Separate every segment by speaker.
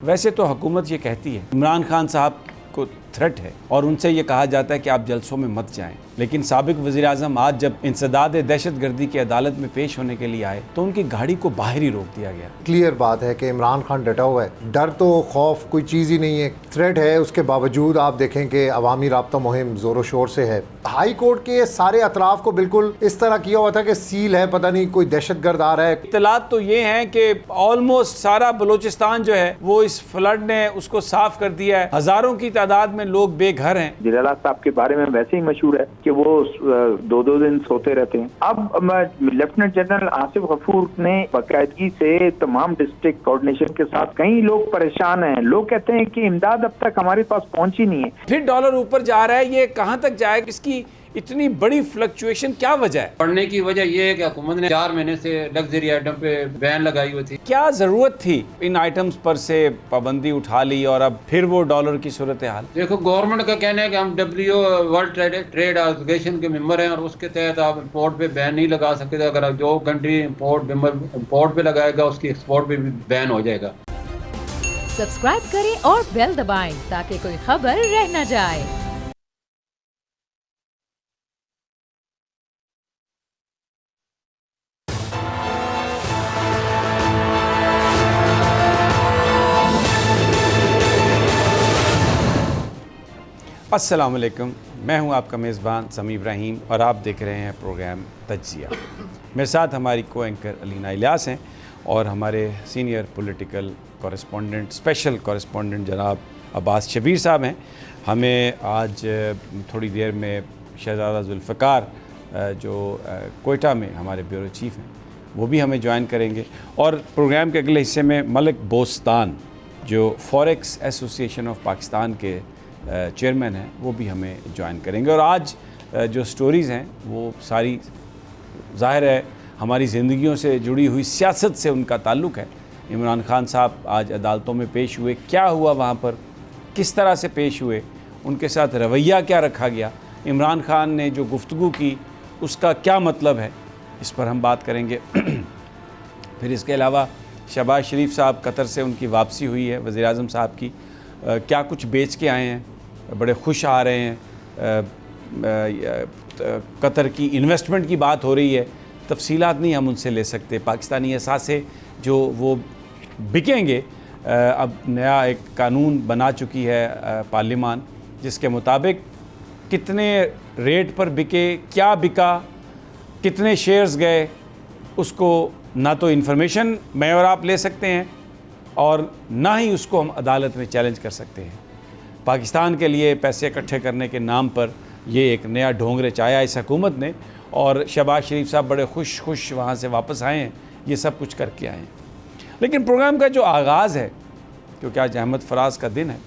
Speaker 1: वैसे तो हुकूमत ये कहती है इमरान खान साहब को थ्रेट है और उनसे ये कहा जाता है कि आप जलसों में मत जाएं, लेकिन साबिक वज़ीर-ए-आज़म आज जब इंसदाद दहशतगर्दी की अदालत में पेश होने के लिए आए तो उनकी गाड़ी को बाहर ही रोक दिया गया।
Speaker 2: क्लियर बात है कि इमरान खान डटा हुआ है, डर तो खौफ कोई चीज़ ही नहीं है, थ्रेट है। उसके बावजूद आप देखें कि अवामी राब्ता मुहिम ज़ोरों शोर से है। हाई कोर्ट के सारे अतराफ़ को बिल्कुल इस तरह किया हुआ था कि सील है, पता नहीं कोई दहशतगर्द आ रहा है।
Speaker 1: इत्तलात तो ये हैं कि ऑलमोस्ट सारा बलूचिस्तान जो है वो इस फ्लड ने उसको साफ कर दिया है। हज़ारों की तादाद में लोग बेघर हैं।
Speaker 3: जिलाला साहब के बारे में वैसे ही मशहूर है कि वो दो दिन सोते रहते हैं। अब लेफ्टिनेंट जनरल आसिफ गफूर ने बाकायदगी से तमाम डिस्ट्रिक्ट कोऑर्डिनेशन के साथ, कई लोग परेशान हैं, लोग कहते हैं कि इमदाद अब तक हमारे पास पहुंची नहीं है।
Speaker 1: फिर डॉलर ऊपर जा रहा है, ये कहाँ तक जाएगा? इसकी इतनी बड़ी फ्लक्चुएशन क्या वजह है?
Speaker 4: बढ़ने की वजह यह है कि हुकूमत ने 4 महीने से लग्जरी आइटम पे बैन लगाई हुई थी। क्या
Speaker 1: जरूरत थी इन आइटम्स पर से पाबंदी उठा ली और अब फिर वो डॉलर की सूरत हाल?
Speaker 4: देखो, गवर्नमेंट का कहना है कि हम WTO वर्ल्ड ट्रेड एसोसिएशन के मेंबर हैं और उसके तहत आप इंपोर्ट पे बैन नहीं लगा सकते। अगर जो कंट्री इंपोर्ट पे लगाएगा उसकी एक्सपोर्ट पे भी बैन हो जाएगा।
Speaker 5: सब्सक्राइब करें और बेल दबाएं ताकि कोई खबर रह न जाए।
Speaker 1: अस्सलाम वालेकुम, मैं हूं आपका मेज़बान समी इब्राहिम और आप देख रहे हैं प्रोग्राम तज्ज़िया। मेरे साथ हमारी को एंकर अलीना इलियास हैं और हमारे senior political correspondent, special correspondent जनाब अब्बास शबीर साहब हैं। हमें आज थोड़ी देर में शहज़ादा जुल्फ़िकार जो कोयटा में हमारे ब्यूरो चीफ़ हैं वो भी हमें ज्वाइन करेंगे और प्रोग्राम के अगले हिस्से में मलिक बोस्तान जो फॉरेक्स एसोसिएशन ऑफ पाकिस्तान के चेयरमैन हैं वो भी हमें ज्वाइन करेंगे। और आज जो स्टोरीज़ हैं वो सारी ज़ाहिर है हमारी ज़िंदगियों से जुड़ी हुई सियासत से उनका ताल्लुक़ है। इमरान खान साहब आज अदालतों में पेश हुए, क्या हुआ वहाँ पर, किस तरह से पेश हुए, उनके साथ रवैया क्या रखा गया, इमरान खान ने जो गुफ्तगू की उसका क्या मतलब है, इस पर हम बात करेंगे। फिर इसके अलावा शहबाज शरीफ साहब कतर से उनकी वापसी हुई है, वज़ीर-ए-आज़म साहब की क्या कुछ बेच के आए हैं, बड़े खुश आ रहे हैं। कतर की इन्वेस्टमेंट की बात हो रही है, तफसीलात नहीं हम उनसे ले सकते। पाकिस्तानी असासे जो वो बिकेंगे, अब नया एक कानून बना चुकी है पार्लियामान जिसके मुताबिक कितने रेट पर बिके, क्या बिका, कितने शेयर्स गए, उसको ना तो इन्फॉर्मेशन मैं और आप ले सकते हैं और ना ही उसको हम अदालत में चैलेंज कर सकते हैं। पाकिस्तान के लिए पैसे इकट्ठे करने के नाम पर ये एक नया ढोंग रचाया इस हुकूमत ने और शहबाज शरीफ साहब बड़े खुश वहाँ से वापस आए हैं, ये सब कुछ करके आए हैं। लेकिन प्रोग्राम का जो आगाज़ है, क्योंकि आज अहमद फराज का दिन है,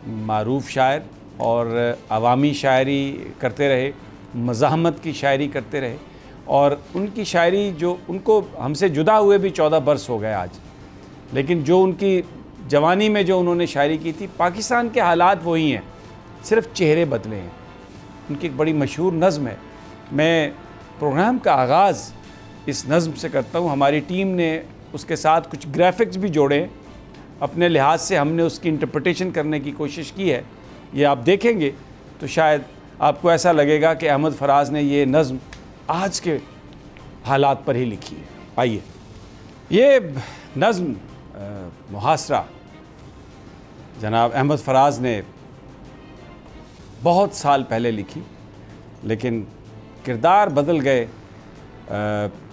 Speaker 1: मारूफ शायर और अवामी शायरी करते रहे, मज़ाहमत की शायरी करते रहे और उनकी शायरी जो उनको हमसे जुदा हुए भी 14 बरस हो गए आज, लेकिन जो उनकी जवानी में जो उन्होंने शायरी की थी, पाकिस्तान के हालात वही हैं, सिर्फ चेहरे बदले हैं। उनकी एक बड़ी मशहूर नज़्म है। मैं प्रोग्राम का आगाज़ इस नज़्म से करता हूँ। हमारी टीम ने उसके साथ कुछ ग्राफिक्स भी जोड़े, अपने लिहाज से हमने उसकी इंटरप्रिटेशन करने की कोशिश की है। ये आप देखेंगे तो शायद आपको ऐसा लगेगा कि अहमद फराज ने ये नज़्म आज के हालात पर ही लिखी है। आइए, ये नज़्म मुहासरा जनाब अहमद फराज ने बहुत साल पहले लिखी, लेकिन किरदार बदल गए,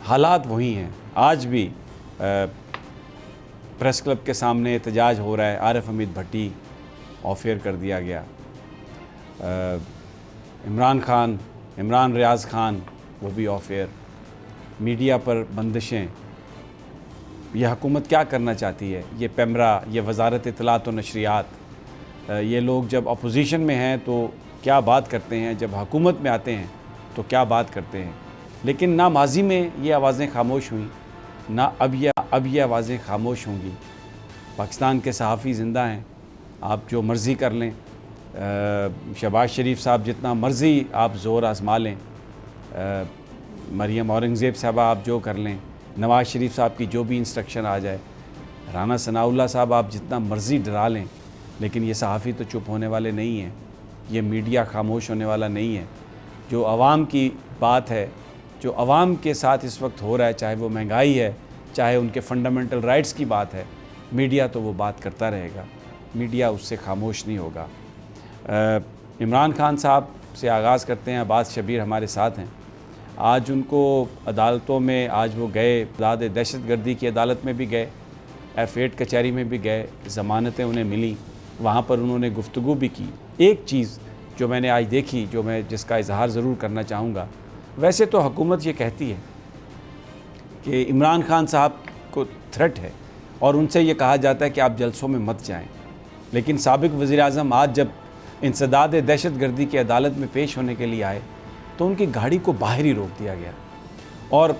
Speaker 1: हालात वही हैं। आज भी प्रेस क्लब के सामने एहतजाज हो रहा है, आरिफ हमीद भट्टी ऑफ एयर कर दिया गया, इमरान रियाज़ खान वो भी ऑफ एयर, मीडिया पर बंदिशें। यह हुकूमत क्या करना चाहती है? ये पेमरा, ये वज़ारत इत्तलात व नशरियात, ये लोग जब अपोजिशन में हैं तो क्या बात करते हैं, जब हुकूमत में आते हैं तो क्या बात करते हैं। लेकिन ना माजी में ये आवाज़ें खामोश हुई, ना अब ये आवाज़ें खामोश होंगी। पाकिस्तान के सहाफ़ी ज़िंदा हैं, आप जो मर्ज़ी कर लें, शहबाज शरीफ साहब जितना मर्ज़ी आप ज़ोर आज़मा लें, मरियम औरंगज़ेब साहबा आप जो कर लें, नवाज़ शरीफ साहब की जो भी इंस्ट्रक्शन आ जाए, राना सनाउल्लाह साहब आप जितना मर्ज़ी डरा लें, लेकिन ये सहाफ़ी तो चुप होने वाले नहीं हैं, ये मीडिया खामोश होने वाला नहीं है। जो आवाम की बात है, जो आवाम के साथ इस वक्त हो रहा है, चाहे वो महंगाई है, चाहे उनके फंडामेंटल राइट्स की बात है, मीडिया तो वो बात करता रहेगा, मीडिया उससे खामोश नहीं होगा। इमरान खान साहब से आगाज़ करते हैं। अब्बास शबीर हमारे साथ हैं। आज उनको अदालतों में, आज वो गए, दहशतगर्दी की अदालत में भी गए, F8 कचहरी में भी गए, ज़मानतें उन्हें मिली, वहाँ पर उन्होंने गुफ्तगू भी की। एक चीज़ जो मैंने आज देखी, जो मैं जिसका इजहार ज़रूर करना चाहूँगा, वैसे तो हुकूमत ये कहती है कि इमरान खान साहब को थ्रेट है और उनसे ये कहा जाता है कि आप जलसों में मत जाएं, लेकिन साबिक़ वज़ीर-ए-आज़म आज जब इंसदाद दहशतगर्दी की अदालत में पेश होने के लिए आए तो उनकी गाड़ी को बाहर ही रोक दिया गया। और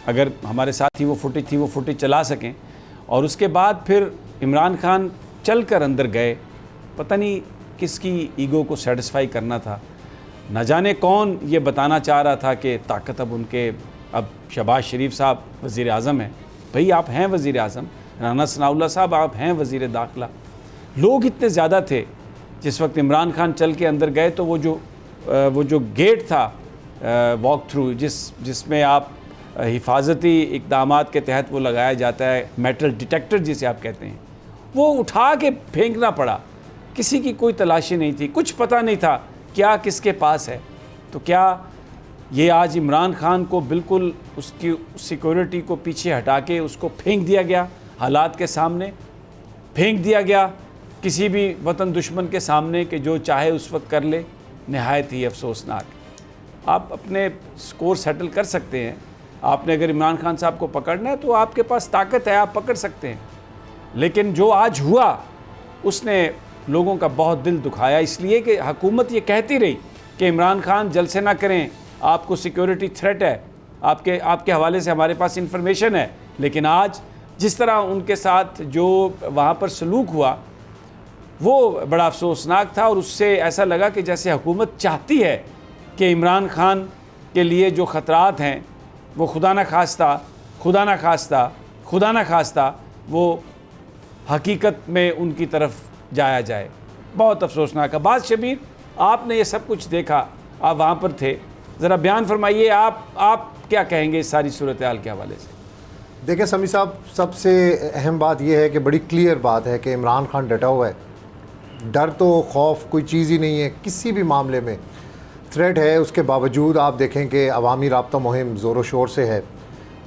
Speaker 1: अगर हमारे साथ ही वो फुटेज चला सकें, और उसके बाद फिर इमरान खान चल कर अंदर गए, पता नहीं किसकी ईगो को सेटिस्फाई करना था, न जाने कौन ये बताना चाह रहा था कि ताकत अब शहबाज शरीफ साहब वज़ीर आज़म हैं। भाई आप हैं वज़ीर आज़म, राना सनाउल्लाह साहब आप हैं वज़ीर दाखिला। लोग इतने ज़्यादा थे जिस वक्त इमरान खान चल के अंदर गए, तो वो जो गेट था वॉक थ्रू, जिसमें आप हिफाजती इक़दामात के तहत वो लगाया जाता है, मेटल डिटेक्टर जिसे आप कहते हैं, वो उठा के फेंकना पड़ा। किसी की कोई तलाशी नहीं थी, कुछ पता नहीं था क्या किसके पास है। तो क्या ये आज इमरान खान को बिल्कुल उसकी सिक्योरिटी को पीछे हटा के उसको फेंक दिया गया, हालात के सामने फेंक दिया गया, किसी भी वतन दुश्मन के सामने कि जो चाहे उस वक्त कर ले। नहायत ही अफसोसनाक। आप अपने स्कोर सेटल कर सकते हैं, आपने अगर इमरान खान साहब को पकड़ना है तो आपके पास ताकत है, आप पकड़ सकते हैं, लेकिन जो आज हुआ उसने लोगों का बहुत दिल दुखाया, इसलिए कि हुकूमत ये कहती रही कि इमरान खान जलसे ना करें, आपको सिक्योरिटी थ्रेट है, आपके हवाले से हमारे पास इंफॉर्मेशन है। लेकिन आज जिस तरह उनके साथ जो वहाँ पर सलूक हुआ वो बड़ा अफसोसनाक था, और उससे ऐसा लगा कि जैसे हुकूमत चाहती है कि इमरान खान के लिए जो ख़तरात हैं वो खुदा न खास्ता वो हकीकत में उनकी तरफ जाया जाए। बहुत अफसोसनाक। अब्बास शबीर, आपने ये सब कुछ देखा, आप वहाँ पर थे, ज़रा बयान फरमाइए, आप क्या कहेंगे इस सारी सूरत हाल के हवाले से?
Speaker 2: देखिए समी साहब, सबसे अहम बात यह है कि बड़ी क्लियर बात है कि इमरान खान डटा हुआ है। डर तो खौफ कोई चीज़ ही नहीं है, किसी भी मामले में थ्रेट है, उसके बावजूद आप देखें कि अवामी राब्ता मुहिम ज़ोरों शोर से है।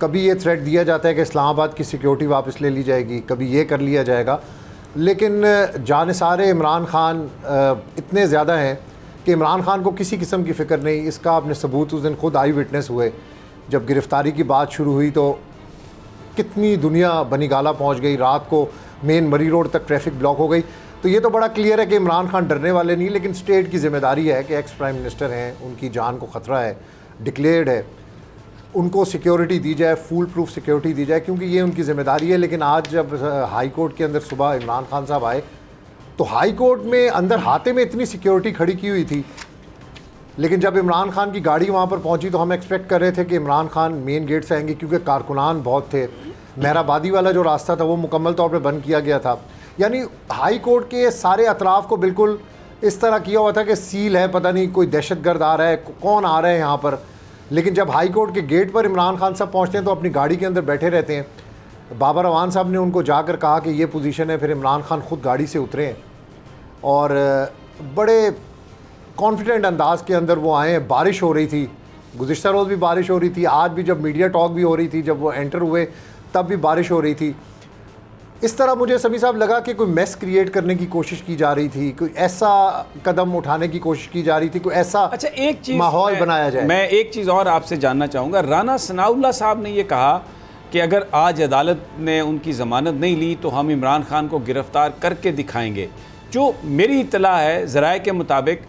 Speaker 2: कभी ये थ्रेट दिया जाता है कि इस्लामाबाद की सिक्योरिटी वापस ले ली जाएगी, कभी ये कर लिया जाएगा, लेकिन जानिसारे इमरान खान इतने ज़्यादा हैं कि इमरान खान को किसी किस्म की फ़िक्र नहीं। इसका आपने सबूत उस दिन खुद आई विटनेस हुए, जब गिरफ़्तारी की बात शुरू हुई तो कितनी दुनिया बनीगाला पहुँच गई, रात को मेन मरी रोड तक ट्रैफिक ब्लॉक हो गई। तो ये तो बड़ा क्लियर है कि इमरान खान डरने वाले नहीं, लेकिन स्टेट की ज़िम्मेदारी है कि एक्स प्राइम मिनिस्टर हैं, उनकी जान को ख़तरा है, डिक्लेयर्ड है, उनको सिक्योरिटी दी जाए, फुल प्रूफ सिक्योरिटी दी जाए, क्योंकि ये उनकी ज़िम्मेदारी है। लेकिन आज जब हाई कोर्ट के अंदर सुबह इमरान खान साहब आए तो हाई कोर्ट में अंदर हाथे में इतनी सिक्योरिटी खड़ी की हुई थी, लेकिन जब इमरान खान की गाड़ी वहाँ पर पहुँची तो हम एक्सपेक्ट कर रहे थे कि इमरान खान मेन गेट से आएंगे, क्योंकि कारकुनान बहुत थे। मेहराबादी वाला जो रास्ता था वो मुकम्मल तौर पर बंद किया गया था। यानी हाई कोर्ट के सारे अतराफ़ को बिल्कुल इस तरह किया हुआ था कि सील है, पता नहीं कोई दहशतगर्द आ रहा है, कौन आ रहा है यहाँ पर। लेकिन जब हाई कोर्ट के गेट पर इमरान खान साहब पहुँचते हैं तो अपनी गाड़ी के अंदर बैठे रहते हैं। बाबर अवान साहब ने उनको जाकर कहा कि ये पोजीशन है, फिर इमरान खान ख़ुद गाड़ी से उतरे हैं और बड़े कॉन्फिडेंट अंदाज के अंदर वो आए हैं। बारिश हो रही थी, गुज़िश्ता रोज़ भी बारिश हो रही थी, आज भी जब मीडिया टॉक भी हो रही थी, जब वो एंटर हुए तब भी बारिश हो रही थी। इस तरह मुझे समी साहब लगा कि कोई मेस क्रिएट करने की कोशिश की जा रही थी, कोई ऐसा कदम उठाने की कोशिश की जा रही थी, कोई ऐसा
Speaker 1: एक चीज़
Speaker 2: माहौल बनाया जाए।
Speaker 1: मैं एक चीज़ और आपसे जानना चाहूँगा। राना सनाउल्लाह साहब ने ये कहा कि अगर आज अदालत ने उनकी ज़मानत नहीं ली तो हम इमरान खान को गिरफ़्तार करके दिखाएंगे। जो मेरी इत्तला है ज़राए के मुताबिक,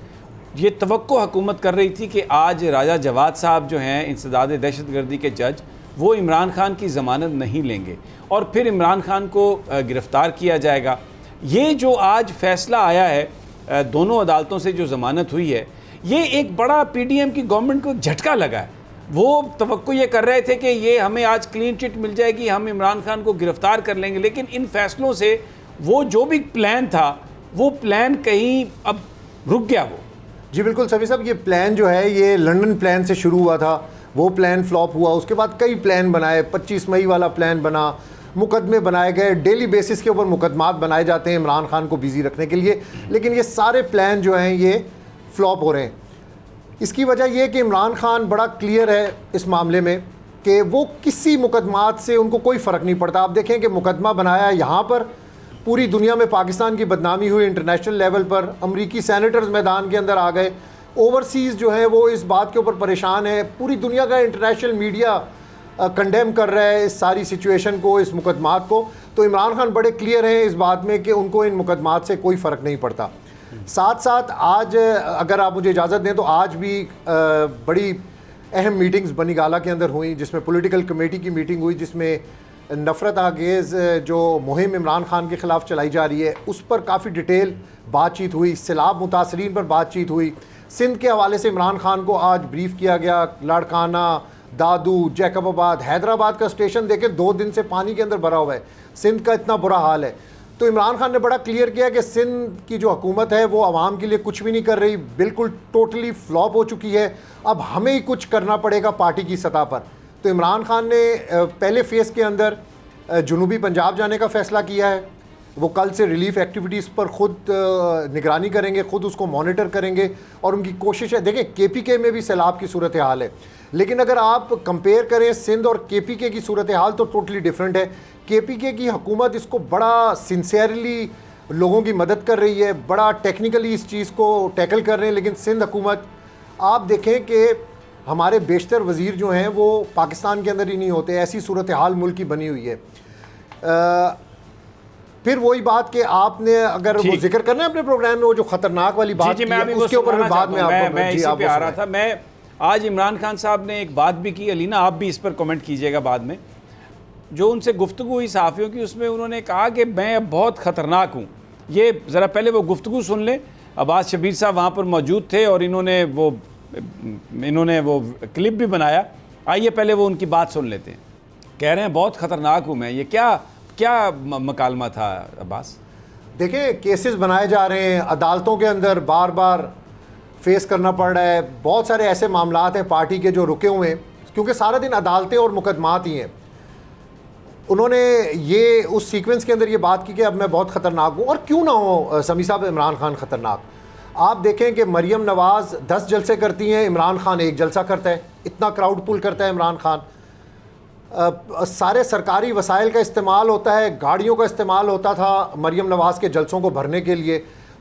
Speaker 1: ये तवक्को हुकूमत कर रही थी कि आज राजा जवाद साहब जो हैं इंसदाद दहशतगर्दी के जज, वो इमरान खान की ज़मानत नहीं लेंगे और फिर इमरान खान को गिरफ़्तार किया जाएगा। ये जो आज फ़ैसला आया है दोनों अदालतों से जो ज़मानत हुई है, ये एक बड़ा पीडीएम की गवर्नमेंट को झटका लगा है। वो तवक्को ये कर रहे थे कि ये हमें आज क्लीन चिट मिल जाएगी, हम इमरान खान को गिरफ्तार कर लेंगे, लेकिन इन फैसलों से वो जो भी प्लान था वो प्लान कहीं अब रुक गया। वो
Speaker 2: जी बिल्कुल सभी साहब, ये प्लान जो है ये लंदन प्लान से शुरू हुआ था, वो प्लान फ्लॉप हुआ, उसके बाद कई प्लान बनाए, 25 मई वाला प्लान बना, मुकदमे बनाए गए, डेली बेसिस के ऊपर मुकदमात बनाए जाते हैं इमरान खान को बिजी रखने के लिए, लेकिन ये सारे प्लान जो हैं ये फ्लॉप हो रहे हैं। इसकी वजह यह कि इमरान खान बड़ा क्लियर है इस मामले में कि वो किसी मुकदमात से उनको कोई फ़र्क नहीं पड़ता। आप देखें कि मुकदमा बनाया यहाँ पर, पूरी दुनिया में पाकिस्तान की बदनामी हुई, इंटरनेशनल लेवल पर अमरीकी सैनेटर्स मैदान के अंदर आ गए, ओवरसीज़ जो है वो इस बात के ऊपर परेशान है, पूरी दुनिया का इंटरनेशनल मीडिया कंडेम कर रहा है इस सारी सिचुएशन को, इस मुकदमात को। तो इमरान खान बड़े क्लियर हैं इस बात में कि उनको इन मुकदमात से कोई फ़र्क नहीं पड़ता। साथ साथ आज अगर आप मुझे इजाज़त दें तो आज भी बड़ी अहम मीटिंग्स बनीगाला के अंदर हुई, जिसमें पॉलिटिकल कमेटी की मीटिंग हुई, जिसमें नफ़रत आगेज़ जो मुहिम इमरान खान के ख़िलाफ़ चलाई जा रही है उस पर काफ़ी डिटेल बातचीत हुई, सैलाब मुतासरीन पर बातचीत हुई। सिंध के हवाले से इमरान खान को आज ब्रीफ़ किया गया। लाड़काना, दादू, जैकबाबाद, हैदराबाद का स्टेशन देखें 2 दिन से पानी के अंदर भरा हुआ है, सिंध का इतना बुरा हाल है। तो इमरान खान ने बड़ा क्लियर किया कि सिंध की जो हुकूमत है वो आवाम के लिए कुछ भी नहीं कर रही, बिल्कुल टोटली फ्लॉप हो चुकी है, अब हमें ही कुछ करना पड़ेगा पार्टी की सतह पर। तो इमरान खान ने पहले फ़ेज़ के अंदर जनूबी पंजाब जाने का फ़ैसला किया है। वो कल से रिलीफ़ एक्टिविटीज़ पर ख़ुद निगरानी करेंगे, ख़ुद उसको मॉनिटर करेंगे, और उनकी कोशिश है। देखें KPK में भी सैलाब की सूरत हाल है, लेकिन अगर आप कंपेयर करें सिंध और KPK की सूरत हाल तो टोटली डिफरेंट है। KPK की हुकूमत इसको बड़ा सिंसियरली लोगों की मदद कर रही है, बड़ा टेक्निकली इस चीज़ को टैकल कर रहे हैं, लेकिन सिंध हुकूमत आप देखें कि हमारे बेशतर वज़ीर जो हैं वो पाकिस्तान के अंदर ही नहीं होते, ऐसी सूरत हाल मुल्क की बनी हुई है। फिर वही बात कि आपने अगर वो जिक्र करना है अपने प्रोग्राम में, वो जो ख़तरनाक वाली बात
Speaker 1: जी, मैं
Speaker 2: उसके ऊपर मैं बाद में आपको
Speaker 1: मैं इसी पे आ रहा था। मैं आज इमरान खान साहब ने एक बात भी की, अलीना आप भी इस पर कमेंट कीजिएगा बाद में, जो उनसे गुफ्तगू हुई सहाफ़ियों की, उसमें उन्होंने कहा कि मैं अब बहुत ख़तरनाक हूँ। ये ज़रा पहले वो गुफ्तगू सुन लें। अब्बास शबीर साहब वहाँ पर मौजूद थे और इन्होंने वो क्लिप भी बनाया। आइए पहले वो उनकी बात सुन लेते हैं। कह रहे हैं बहुत ख़तरनाक हूँ मैं। ये क्या मकालमा था अब्बास?
Speaker 2: देखें, केसेस बनाए जा रहे हैं अदालतों के अंदर, बार बार फेस करना पड़ रहा है। बहुत सारे ऐसे मामलात हैं पार्टी के जो रुके हुए हैं, क्योंकि सारा दिन अदालतें और मुकदमात ही हैं। उन्होंने ये उस सीक्वेंस के अंदर ये बात की कि अब मैं बहुत ख़तरनाक हूँ। और क्यों ना हो समी साहब, इमरान खान ख़तरनाक। आप देखें कि मरियम नवाज़ 10 जलसे करती हैं, इमरान खान 1 जलसा करता है। इतना क्राउड पुल करता है इमरान खान। सारे सरकारी वसाइल का इस्तेमाल होता है, गाड़ियों का इस्तेमाल होता था मरियम नवाज़ के जलसों को भरने के लिए।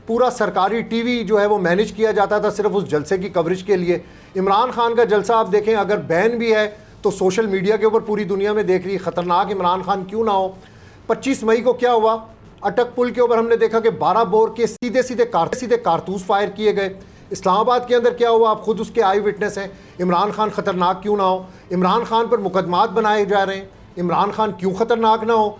Speaker 2: पूरा सरकारी TV जो है वो मैनेज किया जाता था सिर्फ उस जलसे की कवरेज के लिए। इमरान खान का जलसा आप देखें, अगर बैन भी है तो सोशल मीडिया के ऊपर पूरी दुनिया में देख रही है। ख़तरनाक इमरान खान क्यों ना हो। 25 मई को क्या हुआ, अटक पुल के ऊपर हमने देखा कि 12 बोर के सीधे कारतूस फायर किए गए। इस्लामाबाद के अंदर क्या हुआ, आप खुद उसके आई विटनेस हैं। इमरान खान ख़तरनाक क्यों ना हो। इमरान खान पर मुकदमात बनाए जा रहे हैं, इमरान खान क्यों ख़तरनाक ना हो।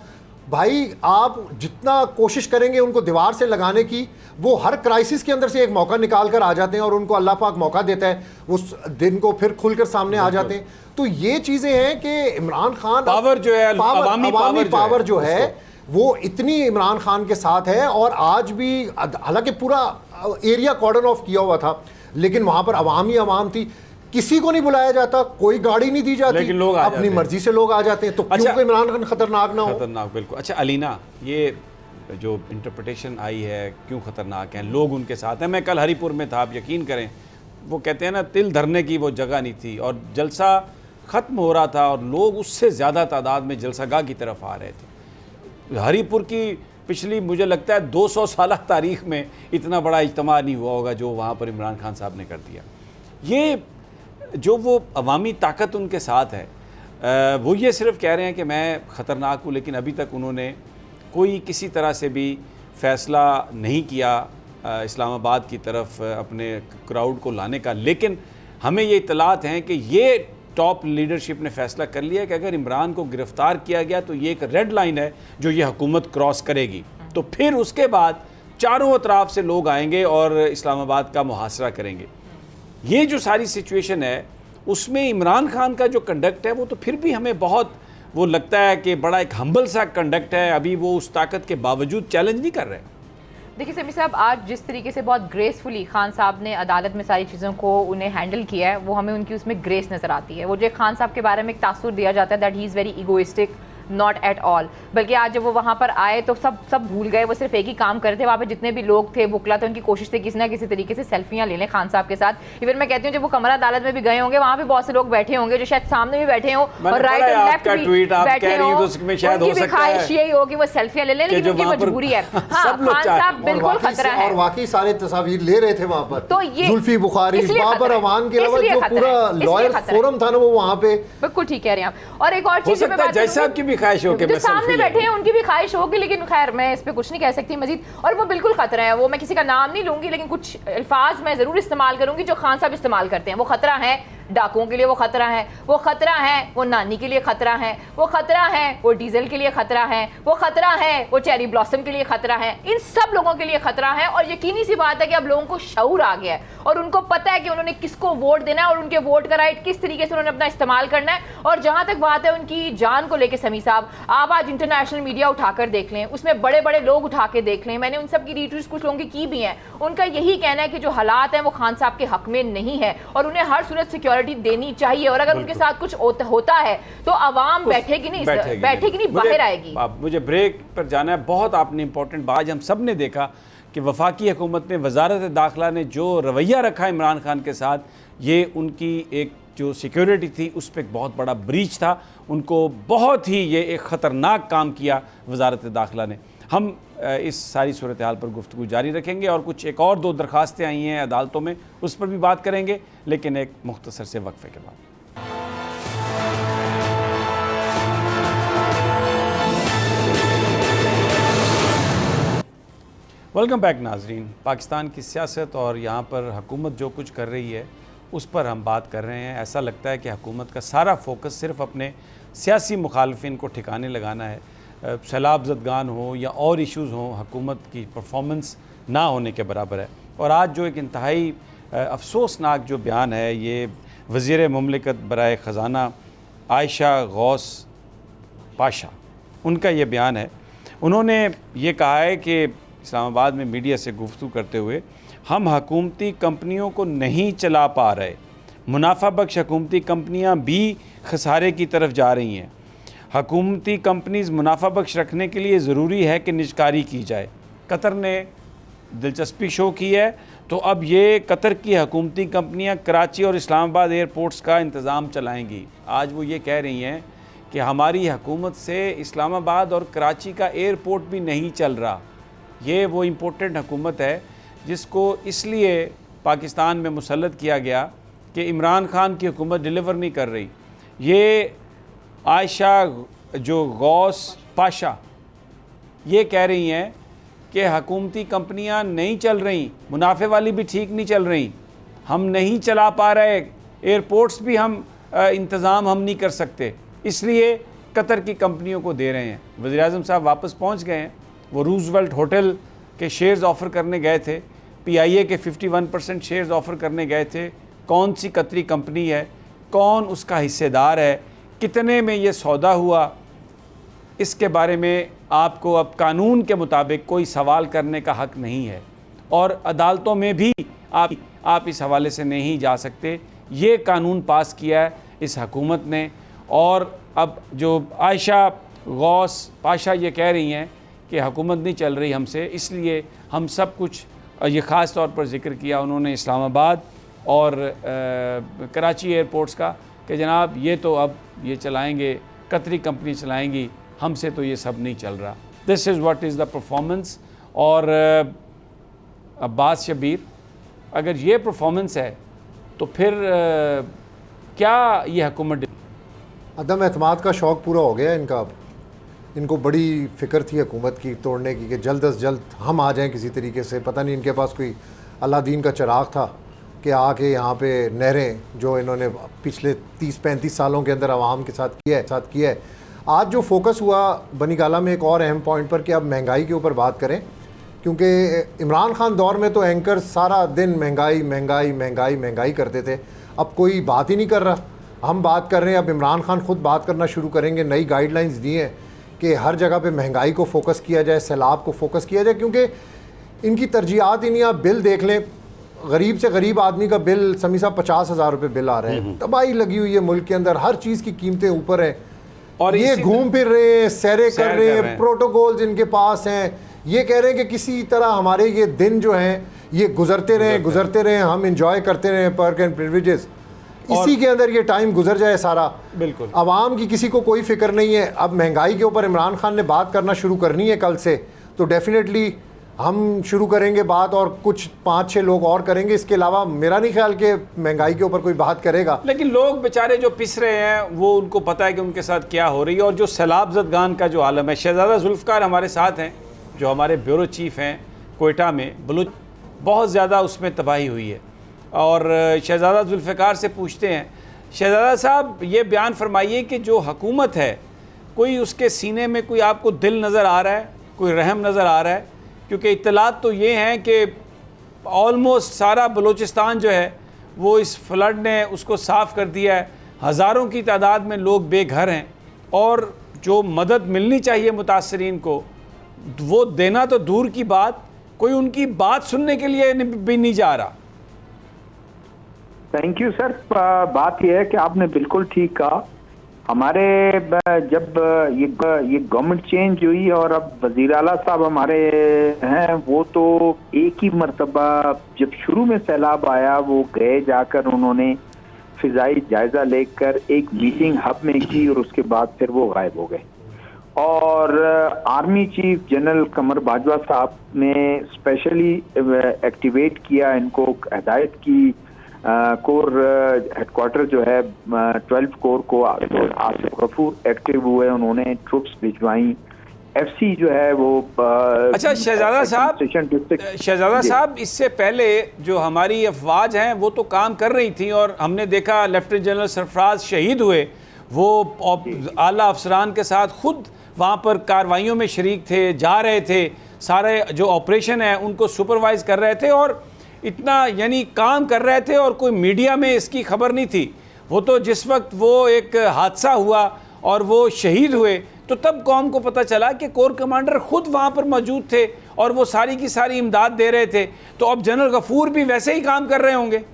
Speaker 2: भाई आप जितना कोशिश करेंगे उनको दीवार से लगाने की, वो हर क्राइसिस के अंदर से एक मौका निकाल कर आ जाते हैं और उनको अल्लाह पाक मौका देता है, उस दिन को फिर खुलकर सामने आ जाते हैं। तो ये चीज़ें हैं कि इमरान खान
Speaker 1: पावर जो है,
Speaker 2: अवामी पावर जो है वो इतनी इमरान खान के साथ है। और आज भी हालांकि पूरा एरिया कॉर्डन ऑफ किया हुआ था, लेकिन वहाँ पर अवाम थी, किसी को नहीं बुलाया जाता, कोई गाड़ी नहीं दी जाती,
Speaker 1: लेकिन लोग
Speaker 2: अपनी मर्जी से लोग आ जाते हैं। तो क्यों इमरान खान खतरनाक ना हो।
Speaker 1: खतरनाक, बिल्कुल। अच्छा अलीना, ये जो इंटरप्रिटेशन आई है क्यों खतरनाक हैं, लोग उनके साथ हैं। मैं कल हरीपुर में था, आप यकीन करें, वो कहते हैं ना तिल धरने की वो जगह नहीं थी और जलसा ख़त्म हो रहा था और लोग उससे ज़्यादा तादाद में जलसागाह की तरफ आ रहे थे। हरीपुर की पिछली मुझे लगता है 200 साल तारीख़ में इतना बड़ा इज्तिमा नहीं हुआ होगा जो वहाँ पर इमरान खान साहब ने कर दिया। ये जो वो अवामी ताकत उनके साथ है, वो ये सिर्फ कह रहे हैं कि मैं ख़तरनाक हूँ, लेकिन अभी तक उन्होंने कोई किसी तरह से भी फ़ैसला नहीं किया इस्लामाबाद की तरफ अपने क्राउड को लाने का। लेकिन हमें ये इतलात हैं कि ये टॉप लीडरशिप ने फ़ैसला कर लिया कि अगर इमरान को गिरफ़्तार किया गया तो ये एक रेड लाइन है जो ये हुकूमत क्रॉस करेगी, तो फिर उसके बाद चारों अतराफ से लोग आएंगे और इस्लामाबाद का मुहासरा करेंगे। ये जो सारी सिचुएशन है उसमें इमरान खान का जो कंडक्ट है वो तो फिर भी हमें बहुत वो लगता है कि बड़ा एक हम्बल सा कंडक्ट है, अभी वो उस ताकत के बावजूद चैलेंज नहीं कर रहे।
Speaker 6: देखिए समी साहब, आज जिस तरीके से बहुत ग्रेसफुली खान साहब ने अदालत में सारी चीज़ों को उन्हें हैंडल किया है, वो हमें उनकी उसमें ग्रेस नज़र आती है। वो जो खान साहब के बारे में एक तासुर दिया जाता है that he is very egoistic, not at all. बल्कि आज जब वो वहाँ पर आए तो सब भूल गए, वो सिर्फ एक ही काम कर रहे थे। वहाँ पे जितने भी लोग थे बुकला थे, उनकी कोशिश थी किसी ना किसी तरीके से सेल्फियाँ ले लें खान साहब के साथ। इवन मैं कहती हूँ जब वो कमरा अदालत में भी गए होंगे, वहाँ पे बहुत से लोग बैठे होंगे जो शायद सामने भी बैठे हों और राइट और लेफ्ट भी बैठे हों, उनकी भी ख्वाहिश यही हो कि वो सेल्फियाँ ले लें, लेकिन उनकी मजबूरी है। हाँ, खान साहब बिल्कुल खतरा है
Speaker 2: और वाकई सारे तस्वीर ले रहे थे वहाँ पर।
Speaker 6: तो ये
Speaker 2: जुल्फी बुखारी, बाबर अवान के अलावा जो पूरा लॉयर फोरम था ना वो वहाँ पे।
Speaker 6: बिल्कुल ठीक कह रहे हैं आप। और एक और चीज़
Speaker 1: जज साहब की भी ख्वाहिश हो कि
Speaker 6: सामने बैठे हैं उनकी भी ख्वाहिश होगी, लेकिन खैर मैं इस पे कुछ नहीं कह सकती मजीद। और वो बिल्कुल खतरा है, वो मैं किसी का नाम नहीं लूंगी, लेकिन कुछ अल्फाज मैं जरूर इस्तेमाल करूंगी जो खान साहब इस्तेमाल करते हैं। वो खतरा है डाकुओं के लिए, वो खतरा है, वो खतरा है वो नानी के लिए खतरा है, वो खतरा है वो डीजल के लिए खतरा है, वो खतरा है वो चेरी ब्लॉसम के लिए खतरा है, इन सब लोगों के लिए खतरा है। और यकीनी सी बात है कि अब लोगों को शऊर आ गया है और उनको पता है कि उन्होंने किसको वोट देना है और उनके वोट का राइट किस तरीके से उन्होंने अपना इस्तेमाल करना है। और जहां तक बात है उनकी जान को लेकर समी साहब, आप आज इंटरनेशनल मीडिया उठाकर देख लें, उसमें बड़े बड़े लोग उठा के देख लें, मैंने उन सब की रीट्वीट कुछ लोगों की भी हैं, उनका यही कहना है कि जो हालात हैं वो खान साहब के हक में नहीं है और उन्हें हर सूरत सिक्योरिटी देनी चाहिए। और अगर उनके साथ कुछ होता है तो आवाम बैठेगी नहीं, बाहर आएगी।
Speaker 1: मुझे ब्रेक पर जाना है। बहुत आपने इंपॉर्टेंट बात, हम सब ने देखा कि वफाकी हुकूमत ने, वजारत दाखिला ने जो रवैया रखा इमरान खान के साथ, ये उनकी एक जो सिक्योरिटी थी उस पर एक बहुत बड़ा ब्रीच था। उनको बहुत ही ये एक ख़तरनाक काम किया वजारत दाखिला ने। हम इस सारी सूरत हाल पर गुफ्तगू जारी रखेंगे और कुछ एक और 2 दरख्वास्तें आई हैं अदालतों में, उस पर भी बात करेंगे, लेकिन एक मुख्तसर से वक्फे के बाद। वेलकम बैक नाजरीन। पाकिस्तान की सियासत और यहाँ पर हुकूमत जो कुछ कर रही है उस पर हम बात कर रहे हैं। ऐसा लगता है कि हुकूमत का सारा फोकस सिर्फ अपने सियासी मुखालफिन को ठिकाने लगाना है। सैलाब ज़दगान हो या और इश्यूज़ हों, हुकूमत की परफॉर्मेंस ना होने के बराबर है। और आज जो एक इंतहाई अफसोसनाक जो बयान है, ये वज़ीर मुमलिकत बराए ख़जाना आयशा गौस पाशा, उनका ये बयान है। उन्होंने ये कहा है कि इस्लामाबाद में मीडिया से गुफ्तगू करते हुए, हम हुकूमती कंपनियों को नहीं चला पा रहे, मुनाफा बख्श हुकूमती कंपनियां भी खसारे की तरफ जा रही हैं। हुकूमती कंपनीज़ मुनाफा बख्श रखने के लिए ज़रूरी है कि निजकारी की जाए। कतर ने दिलचस्पी शो की है, तो अब ये कतर की हुकूमती कंपनियां कराची और इस्लामाबाद एयरपोर्ट्स का इंतज़ाम चलाएँगी। आज वो ये कह रही हैं कि हमारी हुकूमत से इस्लामाबाद और कराची का एयरपोर्ट भी नहीं चल रहा। ये वो इम्पोर्टेंट हुकूमत है जिसको इसलिए पाकिस्तान में मुसल्लत किया गया कि इमरान खान की हुकूमत डिलीवर नहीं कर रही। ये आयशा जो गौस पाशा ये कह रही हैं कि हुकूमती कंपनियां नहीं चल रही, मुनाफे वाली भी ठीक नहीं चल रही, हम नहीं चला पा रहे, एयरपोर्ट्स भी हम इंतज़ाम हम नहीं कर सकते, इसलिए कतर की कंपनियों को दे रहे हैं। वज़ीर-ए-आज़म साहब वापस पहुँच गए हैं। वो रूज़वेल्ट होटल के शेयर्स ऑफ़र करने गए थे, PIA के 51% शेयर्स ऑफ़र करने गए थे। कौन सी कतरी कंपनी है, कौन उसका हिस्सेदार है, कितने में ये सौदा हुआ, इसके बारे में आपको अब कानून के मुताबिक कोई सवाल करने का हक़ नहीं है और अदालतों में भी आप इस हवाले से नहीं जा सकते। ये कानून पास किया है इस हुकूमत ने। और अब जो आयशा गौस पाशा ये कह रही हैं कि हुकूमत नहीं चल रही हमसे, इसलिए हम सब कुछ, ये ख़ास तौर पर ज़िक्र किया उन्होंने इस्लामाबाद और कराची एयरपोर्ट्स का, कि जनाब ये तो अब ये चलाएंगे, कतरी कंपनी चलाएंगी, हमसे तो ये सब नहीं चल रहा। This is what is the performance. और अब्बास शबीर, अगर ये परफॉर्मेंस है तो फिर क्या ये हुकूमत?
Speaker 2: अदम एतमाद का शौक़ पूरा हो गया इनका। अब इनको बड़ी फ़िक्र थी हुकूमत की तोड़ने की कि जल्द अज जल्द हम आ जाएं किसी तरीके से। पता नहीं इनके पास कोई अलादीन का चिराग था कि आके यहाँ पे नहरें जो इन्होंने पिछले 30-35 सालों के अंदर आवाम के साथ किया है। आज जो फोकस हुआ बनीगाला में एक और अहम पॉइंट पर कि अब महंगाई के ऊपर बात करें, क्योंकि इमरान खान दौर में तो एंकर सारा दिन महंगाई महंगाई महंगाई महंगाई करते थे। अब कोई बात ही नहीं कर रहा। हम बात कर रहे हैं, अब इमरान खान खुद बात करना शुरू करेंगे, नई गाइडलाइंस दी हैं कि हर जगह पे महंगाई को फोकस किया जाए, सैलाब को फोकस किया जाए, क्योंकि इनकी तरजीहात ही नहीं। आप बिल देख लें, गरीब से गरीब आदमी का बिल समी साहब 50,000 रुपये बिल आ रहे हैं। तबाही लगी हुई है मुल्क के अंदर, हर चीज़ की कीमतें ऊपर हैं और ये घूम फिर रहे हैं, सैर कर रहे हैं, प्रोटोकॉल्स इनके पास हैं, ये कह रहे हैं कि किसी तरह हमारे ये दिन जो हैं ये गुजरते रहें, हम इंजॉय करते रहें पर्क एंड प्रिविलेजेस, इसी के अंदर ये टाइम गुजर जाए सारा।
Speaker 1: बिल्कुल
Speaker 2: आवाम की किसी को कोई फिक्र नहीं है। अब महंगाई के ऊपर इमरान खान ने बात करना शुरू करनी है कल से, तो डेफिनेटली हम शुरू करेंगे बात और कुछ 5-6 लोग और करेंगे। इसके अलावा मेरा नहीं ख्याल कि महंगाई के ऊपर कोई बात करेगा।
Speaker 1: लेकिन लोग बेचारे जो पिस रहे हैं वो उनको पता है कि उनके साथ क्या हो रही है। और जो सैलाब ज़दगान का जो आलम है, शहजादा जुल्फ़कार हमारे साथ हैं जो हमारे ब्यूरो चीफ़ हैं कोयटा में, बलूच बहुत ज़्यादा उसमें तबाही हुई है। और शहजादा जुल्फ़कार से पूछते हैं, शहजादा साहब ये बयान फरमाइए कि जो हुकूमत है कोई उसके सीने में कोई आपको दिल नज़र आ रहा है, कोई रहम नज़र आ रहा है? क्योंकि इत्तलात तो ये हैं कि ऑलमोस्ट सारा बलूचिस्तान जो है वो इस फ्लड ने उसको साफ़ कर दिया है, हज़ारों की तादाद में लोग बेघर हैं और जो मदद मिलनी चाहिए मुतासरीन को वो देना तो दूर की बात, कोई उनकी बात सुनने के लिए भी नहीं जा रहा।
Speaker 3: Thank you sir. बात यह है कि आपने बिल्कुल ठीक कहा। हमारे जब ये गवर्नमेंट चेंज हुई और अब वज़ीर आला साहब हमारे हैं, वो तो एक ही मरतबा जब शुरू में सैलाब आया वो गए, जाकर उन्होंने फिजाई जायजा लेकर एक मीटिंग हब में की और उसके बाद फिर वो गायब हो गए। और आर्मी चीफ जनरल कमर बाजवा साहब ने स्पेशली एक्टिवेट किया, इनको हिदायत की, कोर हेडक्वार्टर जो है 12 कोर को आसिफ गफूर एक्टिव हुए, उन्होंने ट्रुप्स भिजवाई। FC जो है वो
Speaker 1: अच्छा शहजादा साहब इससे पहले जो हमारी अफवाज हैं वो तो काम कर रही थी और हमने देखा लेफ्टिनेंट जनरल सरफराज शहीद हुए, वो आला अफसरान के साथ खुद वहाँ पर कार्रवाइयों में शरीक थे, जा रहे थे, सारे जो ऑपरेशन है उनको सुपरवाइज़ कर रहे थे और इतना यानी काम कर रहे थे और कोई मीडिया में इसकी खबर नहीं थी। वो तो जिस वक्त वो एक हादसा हुआ और वो शहीद हुए तो तब कौम को पता चला कि कोर कमांडर खुद वहाँ पर मौजूद थे और वो सारी की सारी इमदाद दे रहे थे। तो अब जनरल गफूर भी वैसे ही काम कर रहे होंगे।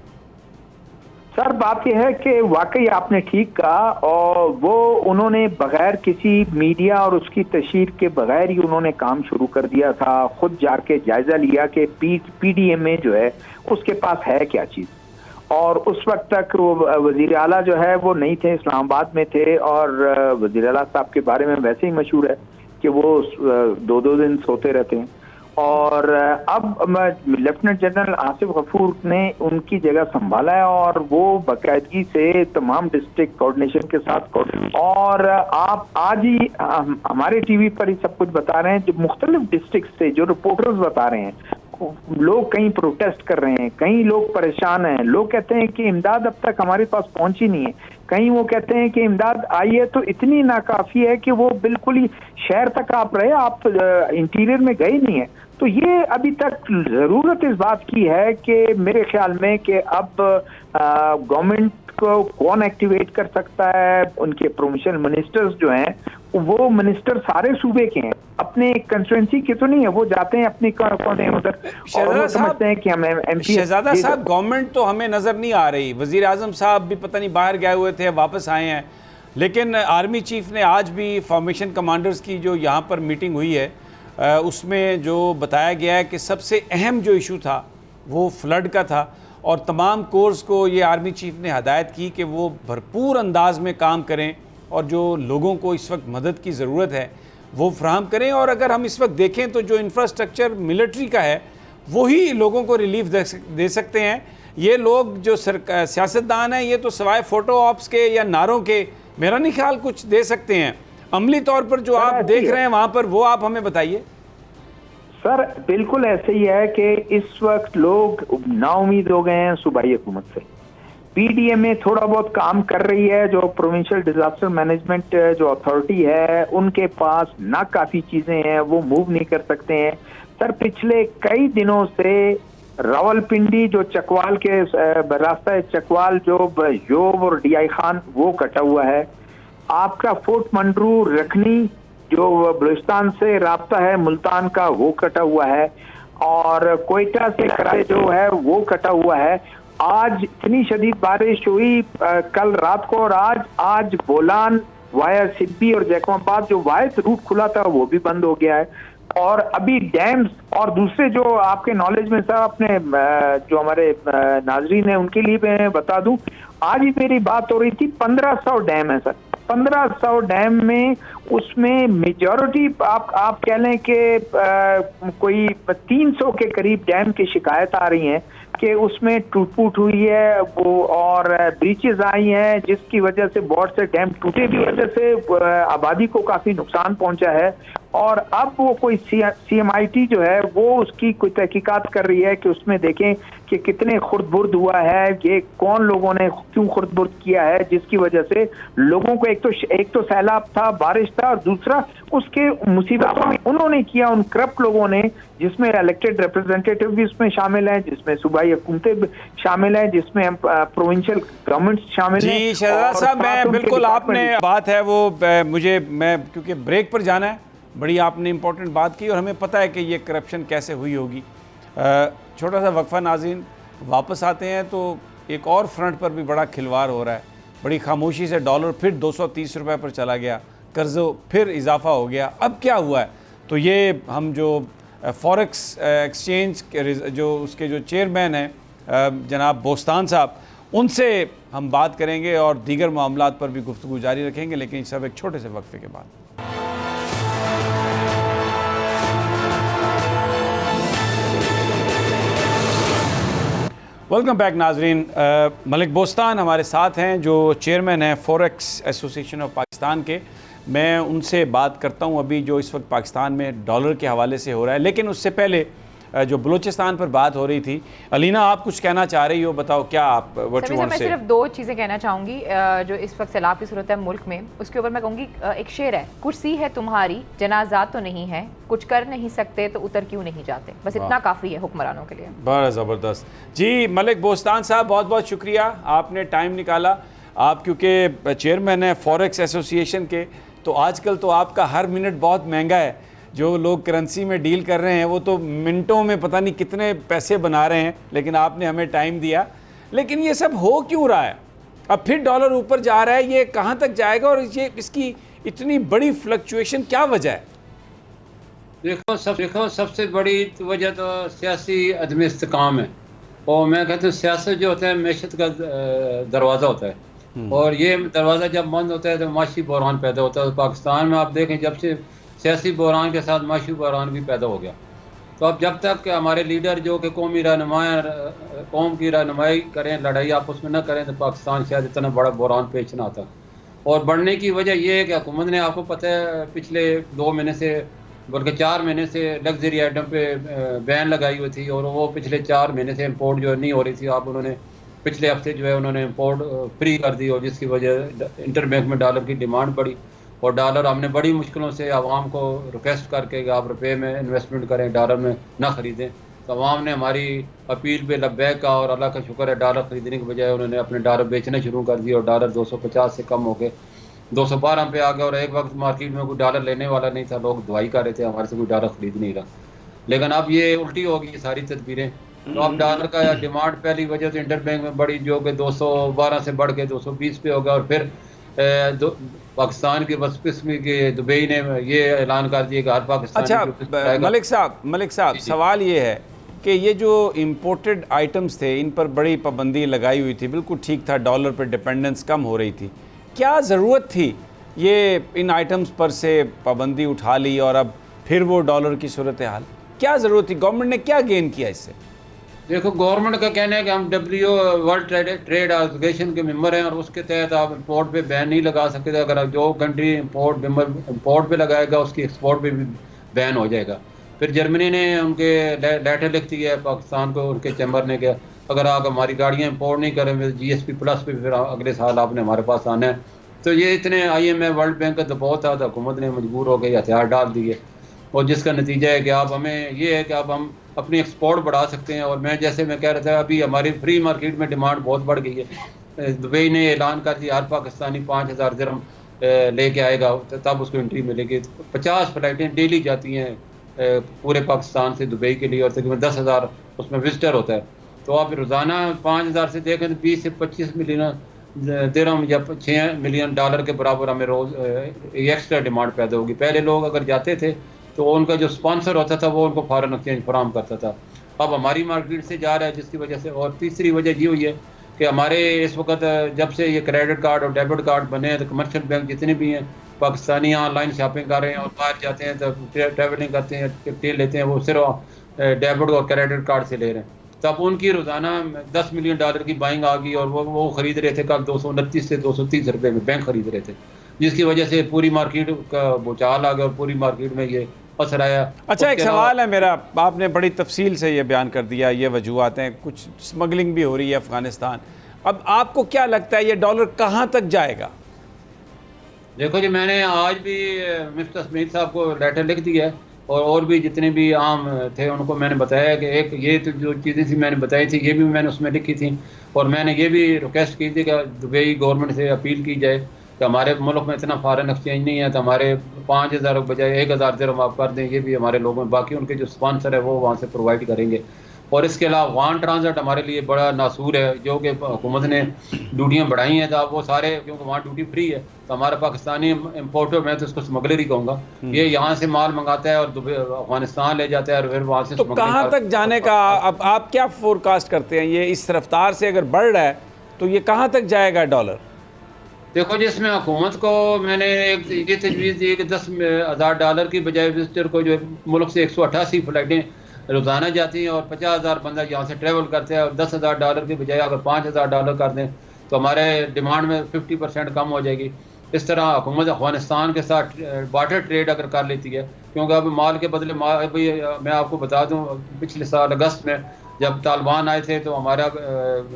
Speaker 3: सर बात यह है कि वाकई आपने ठीक कहा और वो उन्होंने बगैर किसी मीडिया और उसकी तशहीर के बगैर ही उन्होंने काम शुरू कर दिया था। खुद जाके जायजा लिया कि PDMA जो है उसके पास है क्या चीज़, और उस वक्त तक वो वज़ीर आला जो है वो नहीं थे, इस्लामाबाद में थे। और वज़ीर आला साहब के बारे में वैसे ही मशहूर है कि वो 2-2 दिन सोते रहते हैं। और अब लेफ्टिनेंट जनरल आसिफ गफूर ने उनकी जगह संभाला है और वो बाकायदगी से तमाम डिस्ट्रिक्ट कोऑर्डिनेशन के साथ, और आप आज ही हमारे TV पर ही सब कुछ बता रहे हैं, जो मुख्तलिफ डिस्ट्रिक्ट से जो रिपोर्टर्स बता रहे हैं, लोग कहीं प्रोटेस्ट कर रहे हैं, कहीं लोग परेशान हैं, लोग कहते हैं कि इमदाद अब तक हमारे पास पहुंची नहीं है, कहीं वो कहते हैं कि इमदाद आई है तो इतनी नाकाफी है कि वो बिल्कुल ही शहर तक आप रहे, आप इंटीरियर में गए नहीं है। तो ये अभी तक ज़रूरत इस बात की है कि मेरे ख्याल में कि अब गवर्नमेंट को कौन एक्टिवेट कर सकता है, उनके प्रोविंशियल मिनिस्टर्स जो हैं वो मिनिस्टर सारे सूबे के हैं, अपने कंस्टिट्यूएंसी के तो नहीं है, वो जाते हैं अपनी कोने उधर और वो समझते हैं कि हम MP।
Speaker 1: शहजादा साहब गवर्नमेंट तो हमें नज़र नहीं आ रही, वज़ीर आज़म साहब भी पता नहीं बाहर गए हुए थे, वापस आए हैं, लेकिन आर्मी चीफ ने आज भी फॉर्मेशन कमांडर्स की जो यहाँ पर मीटिंग हुई है उसमें जो बताया गया है कि सबसे अहम जो इशू था वो फ्लड का था और तमाम कोर्स को ये आर्मी चीफ ने हदायत की कि वो भरपूर अंदाज में काम करें और जो लोगों को इस वक्त मदद की ज़रूरत है वो फ्राहम करें। और अगर हम इस वक्त देखें तो जो इंफ्रास्ट्रक्चर मिलिट्री का है वही लोगों को रिलीफ दे सकते हैं। ये लोग जो सियासतदान हैं ये तो सवाए फ़ोटो ऑप्स के या नारों के मेरा नहीं ख्याल कुछ दे सकते हैं। अमली तौर पर जो आप देख रहे हैं वहाँ पर वो आप हमें बताइए।
Speaker 3: सर बिल्कुल ऐसे ही है कि इस वक्त लोग नाउमीद हो गए हैं सूबाई हुकूमत से। PDMA थोड़ा बहुत काम कर रही है, जो प्रोविंशियल डिजास्टर मैनेजमेंट जो अथॉरिटी है उनके पास ना काफ़ी चीज़ें हैं, वो मूव नहीं कर सकते हैं। सर पिछले कई दिनों से रावलपिंडी जो चकवाल के रास्ता है, चकवाल जो योब और डीआई खान वो कटा हुआ है। आपका फोर्ट मंडरू रखनी जो बलूचिस्तान से रास्ता है मुल्तान का वो कटा हुआ है, और कोयटा से कराची जो है वो कटा हुआ है। आज इतनी शदीद बारिश हुई कल रात को, और आज बोलान वाया सिब्बी और जैकमाबाद जो वायद रूट खुला था वो भी बंद हो गया है। और अभी डैम्स और दूसरे जो आपके नॉलेज में सर अपने जो हमारे नाजरीन है उनके लिए मैं बता दूं, आज ही मेरी बात हो रही थी 1500 डैम है सर। 1500 डैम में उसमें मेजॉरिटी आप कह लें कि कोई 300 के करीब डैम की शिकायत आ रही है कि उसमें टूट फूट हुई है वो, और ब्रीचेस आई हैं जिसकी वजह से बहुत से डैम टूटे की वजह से आबादी को काफी नुकसान पहुंचा है। और अब वो कोई CMIT जो है वो उसकी कोई तहकीकात कर रही है कि उसमें देखें कि कितने खुर्द-बुर्द हुआ है, ये कौन लोगों ने क्यों खुर्द-बुर्द किया है, जिसकी वजह से लोगों को एक तो सैलाब था, बारिश था, और दूसरा उसके मुसीबतों में उन्होंने किया उन करप्ट लोगों ने, जिसमें इलेक्टेड रिप्रेजेंटेटिव भी उसमें शामिल हैं, जिसमें सूबाई हुकूमतें शामिल हैं, जिसमें प्रोविंशियल गवर्नमेंट शामिल हैं।
Speaker 1: जी शहजाद साहब, मैं बिल्कुल आपने बात है वो मैं क्योंकि ब्रेक पर जाना है, बड़ी आपने इंपॉर्टेंट बात की, और हमें पता है कि ये करप्शन कैसे हुई होगी। छोटा सा वक्फा नाज़रीन, वापस आते हैं तो एक और फ्रंट पर भी बड़ा खिलवाड़ हो रहा है। बड़ी खामोशी से डॉलर फिर 230 रुपए पर चला गया, कर्ज़ों फिर इजाफा हो गया। अब क्या हुआ है? तो ये हम जो फॉरेक्स एक्सचेंज जो उसके जो चेयरमैन हैं जनाब बोस्तान साहब, उनसे हम बात करेंगे और दीगर मामलात पर भी गुफ्तगू जारी रखेंगे, लेकिन सब एक छोटे से वक्फे के बाद। वेलकम बैक नाजरीन। मलिक बोस्तान हमारे साथ हैं जो चेयरमैन हैं फॉरेक्स एसोसिएशन ऑफ पाकिस्तान के। मैं उनसे बात करता हूं अभी जो इस वक्त पाकिस्तान में डॉलर के हवाले से हो रहा है, लेकिन उससे पहले जो बलूचिस्तान पर बात हो रही थी, अलीना आप कुछ कहना चाह रही हो, बताओ क्या आप व्हाट यू वांट से।
Speaker 6: मैं सिर्फ 2 चीज़ें कहना चाहूँगी। जो इस वक्त सैलाब की सूरत है मुल्क में, उसके ऊपर मैं कहूँगी एक शेर है, कुर्सी है तुम्हारी जनाजा तो नहीं है, कुछ कर नहीं सकते तो उतर क्यों नहीं जाते। बस इतना काफ़ी है हुक्मरानों के लिए। बड़ा
Speaker 1: ज़बरदस्त। जी मलिक बोस्तान साहब, बहुत बहुत शुक्रिया, आपने टाइम निकाला। आप क्योंकि चेयरमैन हैं फॉरेक्स एसोसिएशन के, तो आजकल तो आपका हर मिनट बहुत महंगा है। जो लोग करेंसी में डील कर रहे हैं वो तो मिनटों में पता नहीं कितने पैसे बना रहे हैं, लेकिन आपने हमें टाइम दिया। लेकिन ये सब हो क्यों रहा है? अब फिर डॉलर ऊपर जा रहा है, ये कहाँ तक जाएगा और ये इसकी इतनी बड़ी फ्लक्चुएशन क्या वजह है?
Speaker 4: देखो सबसे बड़ी वजह तो सियासी अदम इस्तेकाम है। और मैं कहता हूँ सियासत जो होता है मैशत का दरवाज़ा होता है, और ये दरवाज़ा जब बंद होता है तो माशी बहरान पैदा होता है। पाकिस्तान में आप देखें जब से सियासी बहरान के साथ माशी बहरान भी पैदा हो गया। तो अब जब तक हमारे लीडर जो कि कौमी कौम की रहनुमाई करें, लड़ाई आपस में न करें, तो पाकिस्तान शायद इतना बड़ा बहरान पेश ना आता। और बढ़ने की वजह यह है कि हुकूमत ने, आपको पता है, पिछले 2 महीने से बल्कि 4 महीने से लग्जरी आइटम पे बैन लगाई हुई थी, और वो पिछले 4 महीने से इम्पोर्ट जो नहीं हो रही थी। आप उन्होंने पिछले हफ्ते जो है उन्होंने इम्पोर्ट फ्री कर दी, और जिसकी वजह इंटरबैंक में डॉलर की डिमांड बढ़ी, और डॉलर हमने बड़ी मुश्किलों से आवाम को रिक्वेस्ट करके कि आप रुपये में इन्वेस्टमेंट करें, डॉलर में ना ख़रीदें। तो आवाम ने हमारी अपील पे लब्बैक का, और अल्लाह का शुक्र है डॉलर ख़रीदने के बजाय उन्होंने अपने डॉलर बेचना शुरू कर दिए, और डॉलर 250 से कम हो गए 212 पे आ गया। और एक वक्त मार्केट में कोई डॉलर लेने वाला नहीं था, लोग दुआई कर रहे थे, हमारे से कोई डॉलर ख़रीद नहीं रहा। लेकिन अब ये उल्टी होगी सारी तदबीरें। तो अब डॉलर का डिमांड पहली वजह तो इंटरबैंक में बढ़ी, जो कि 212 से बढ़ के 220 पे होगा। और फिर पाकिस्तान के बस किस्म के दुबई ने ये ऐलान कर दिया कि हर पाकिस्तान।
Speaker 1: अच्छा मलिक साहब सवाल ये है कि ये जो इम्पोर्टेड आइटम्स थे इन पर बड़ी पाबंदी लगाई हुई थी, बिल्कुल ठीक था, डॉलर पर डिपेंडेंस कम हो रही थी, क्या ज़रूरत थी ये इन आइटम्स पर से पाबंदी उठा ली और अब फिर वो डॉलर की सूरत हाल, क्या ज़रूरत थी? गवर्नमेंट ने क्या गेन किया इससे?
Speaker 4: देखो गवर्नमेंट का कहना है कि हम WTO वर्ल्ड ट्रेड एसोसिएशन के मेंबर हैं, और उसके तहत आप इंपोर्ट पे बैन नहीं लगा सकते। अगर जो कंट्री इंपोर्ट पे लगाएगा उसकी एक्सपोर्ट पे भी बैन हो जाएगा। फिर जर्मनी ने उनके लेटर लिख दिया है पाकिस्तान को, उनके चैम्बर ने, कि अगर आप हमारी गाड़ियाँ इंपोर्ट नहीं करें GSP प्लस पे फिर अगले साल आपने हमारे पास आना है। तो ये इतने IMF वर्ल्ड बैंक का दबाव था, तो हुकूमत ने मजबूर हो गई हथियार डाल दिए, और जिसका नतीजा है कि आप हमें ये है कि अब हम अपनी एक्सपोर्ट बढ़ा सकते हैं। और मैं जैसे मैं कह रहा था, अभी हमारी फ्री मार्केट में डिमांड बहुत बढ़ गई है। दुबई ने ऐलान कर दिया हर पाकिस्तानी 5000 दिरहम लेके आएगा, तब उसको एंट्री मिलेगी। 50 फ्लाइटें डेली जाती हैं पूरे पाकिस्तान से दुबई के लिए, और तकरीबन 10,000 उसमें विजिटर होता है। तो आप रोज़ाना 5000 से देखें तो 20 से 25 मिलियन दिरहम या 6 मिलियन डॉलर के बराबर हमें रोज़ एक्स्ट्रा डिमांड पैदा होगी। पहले लोग अगर जाते थे तो उनका जो स्पॉन्सर होता था वो उनको फॉरेन एक्सचेंज फराहम करता था। अब हमारी मार्केट से जा रहा है, जिसकी वजह से। और तीसरी वजह ये हुई है कि हमारे इस वक्त जब से ये क्रेडिट कार्ड और डेबिट कार्ड बने हैं तो कमर्शियल बैंक जितने भी हैं पाकिस्तानी ऑनलाइन शॉपिंग कर रहे हैं, और बाहर जाते हैं तो ट्रैवलिंग करते हैं, टिकटें लेते हैं, वो सिर्फ डेबिट और क्रेडिट कार्ड से ले रहे हैं। तब उनकी रोज़ाना 10 मिलियन डॉलर की बाइंग आ गई, और वो ख़रीद रहे थे कल 229 से 230 रुपये में बैंक ख़रीद रहे थे, जिसकी वजह से पूरी मार्केट का भूचाल आ गया और पूरी मार्केट में ये असर आया।
Speaker 1: अच्छा, एक सवाल है मेरा, आपने बड़ी तफसील से ये बयान कर दिया, ये वजूहात हैं, कुछ स्मगलिंग भी हो रही है अफ़गानिस्तान। अब आपको क्या लगता है ये डॉलर कहाँ तक जाएगा?
Speaker 4: देखो जी, मैंने आज भी मिस्टर स्मिथ साहब को लेटर लिख दिया है, और भी जितने भी आम थे उनको मैंने बताया कि एक ये तो जो चीज़ें थी मैंने बताई थी, ये भी मैंने उसमें लिखी थी। और मैंने ये भी रिक्वेस्ट की थी कि दुबई गवर्नमेंट से अपील की जाए कि हमारे मुल्क में इतना फॉरेन एक्सचेंज नहीं है, तो हमारे 5000 बजाय 1000 दिरहम आप कर दें। ये भी हमारे लोगों में, बाकी उनके जो स्पॉन्सर है वो वहाँ से प्रोवाइड करेंगे। और इसके अलावा अफगान ट्रांजिट हमारे लिए बड़ा नासूर है, जो कि हुकूमत ने ड्यूटियाँ बढ़ाई हैं, तो आप वो सारे, क्योंकि वहाँ ड्यूटी फ्री है, तो हमारा पाकिस्तानी इम्पोर्टर, मैं तो उसको स्मगलर ही कहूँगा, ये यहाँ से माल मंगाता है और अफगानिस्तान ले जाता है और फिर वहाँ से।
Speaker 1: तो कहाँ तक जाने का अब आप क्या फोरकास्ट करते हैं? ये इस रफ्तार से अगर बढ़ रहा है तो ये कहाँ तक जाएगा डॉलर?
Speaker 4: देखो जी, इसमें हुकूमत को मैंने एक ये तजवीज़ दी कि 10,000 डॉलर की बजाय विजिटर को, जो मुल्क से 188 फ्लाइटें रोज़ाना जाती हैं और 50,000 बंदा यहाँ से ट्रैवल करते हैं, और 10,000 डॉलर की बजाय अगर 5,000 डॉलर कर दें तो हमारे डिमांड में 50% कम हो जाएगी। इस तरह हुकूमत अफगानिस्तान के साथ बार्टर ट्रेड अगर कर लेती है, क्योंकि अब माल के बदले माल, अभी मैं आपको बता दूँ, पिछले साल अगस्त में जब तालिबान आए थे तो हमारा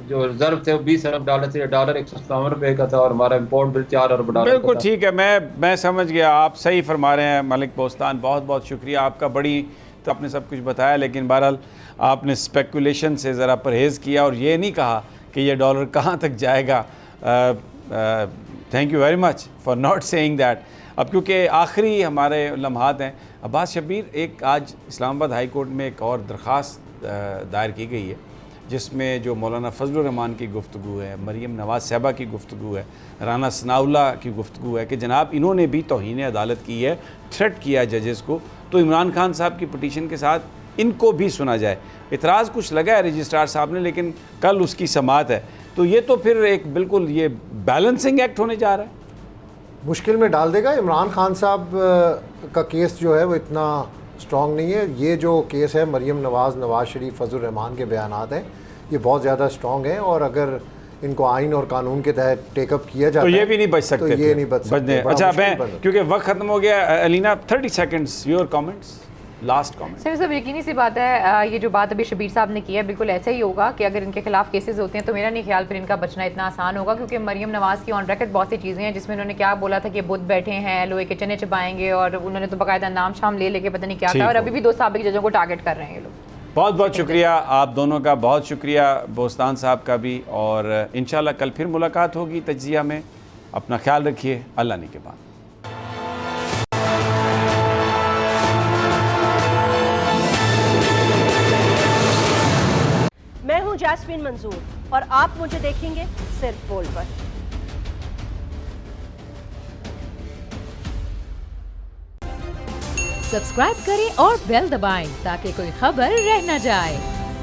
Speaker 4: जो रिजर्व थे वो 20 अरब डॉलर थे, डॉलर 157 रुपये का था, और हमारा इम्पोर्ट बिल 4 अरब डॉलर।
Speaker 1: बिल्कुल ठीक है, मैं समझ गया, आप सही फरमा रहे हैं मलिक बोस्तान, बहुत बहुत शुक्रिया आपका। बड़ी तो आपने सब कुछ बताया, लेकिन बहरहाल आपने स्पेकुलेशन से ज़रा परहेज़ किया और ये नहीं कहा कि ये डॉलर कहाँ तक जाएगा। Thank you very much for not saying that. अब क्योंकि आखिरी हमारे लम्हात हैं, अब्बास शब्बीर, एक आज इस्लामाबाद हाई कोर्ट में एक और दरख्वास्त दायर की गई है, जिसमें जो मौलाना फजलुर रहमान की गुफ्तगू है, मरीम नवाज साहबा की गुफ्तगू है, राना सनाउल्लाह की गुफ्तगू है कि जनाब इन्होंने भी तौहीन अदालत की है, थ्रेट किया जजेस को, तो इमरान खान साहब की पटिशन के साथ इनको भी सुना जाए। इतराज़ कुछ लगा है रजिस्ट्रार साहब ने, लेकिन कल उसकी समाअत है, तो ये तो फिर एक बिल्कुल ये बैलेंसिंग एक्ट होने जा रहा है,
Speaker 2: मुश्किल में डाल देगा। इमरान खान साहब का केस जो है वो इतना स्ट्रॉन्ग नहीं है। ये जो केस है मरीम नवाज शरीफ, फजल रहमान के बयानात हैं, ये बहुत ज़्यादा स्ट्रॉन्ग है, और अगर इनको आइन और कानून के तहत टेकअप किया जाता
Speaker 1: तो ये भी नहीं बच सकते,
Speaker 2: तो ये नहीं बच सकते।
Speaker 1: अच्छा, मैं क्योंकि वक्त ख़त्म हो गया, Alina 30 seconds, your comments, last comment.
Speaker 6: सिर्फ सब यकीनी सी बात है, ये जो बात अभी शबीर साहब ने की है बिल्कुल ऐसा ही होगा कि अगर इनके खिलाफ केसेस होते हैं तो मेरा नहीं ख्याल फिर इनका बचना इतना आसान होगा, क्योंकि मरीम नवाज़ की ऑन रिकॉर्ड बहुत सी चीज़ें हैं जिसमें उन्होंने क्या बोला था कि बुत बैठे हैं, लोहे के चने चबाएंगे, और उन्होंने तो बाकायदा नाम शाम ले लेके पता नहीं क्या था, और अभी भी 2 साबिक जजों को टारगेट कर रहे हैं ये लोग।
Speaker 1: बहुत बहुत शुक्रिया आप दोनों का, बहुत शुक्रिया बोस्तान साहब का भी, और इंशाल्लाह कल फिर मुलाकात होगी तज्जिया में। अपना ख्याल रखिए, अल्लाह ने के बाद।
Speaker 7: मैं हूं जैस्मीन मंजूर और आप मुझे देखेंगे सिर्फ बोल पर।
Speaker 5: सब्सक्राइब करें और बेल दबाएं ताकि कोई खबर रह न जाए।